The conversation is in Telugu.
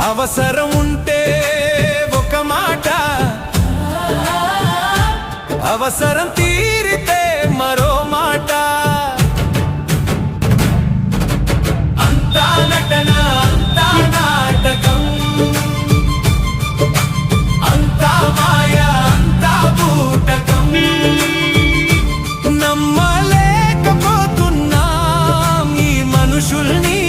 అవసరం ఉంటే ఒక మాట, అవసరం తీరితే మరో మాట. అంతా నటన, అంతా నాటకం, అంతా మాయ, అంతా బూటకం. నమ్మలేకపోతున్నాం ఈ మనుషుల్ని,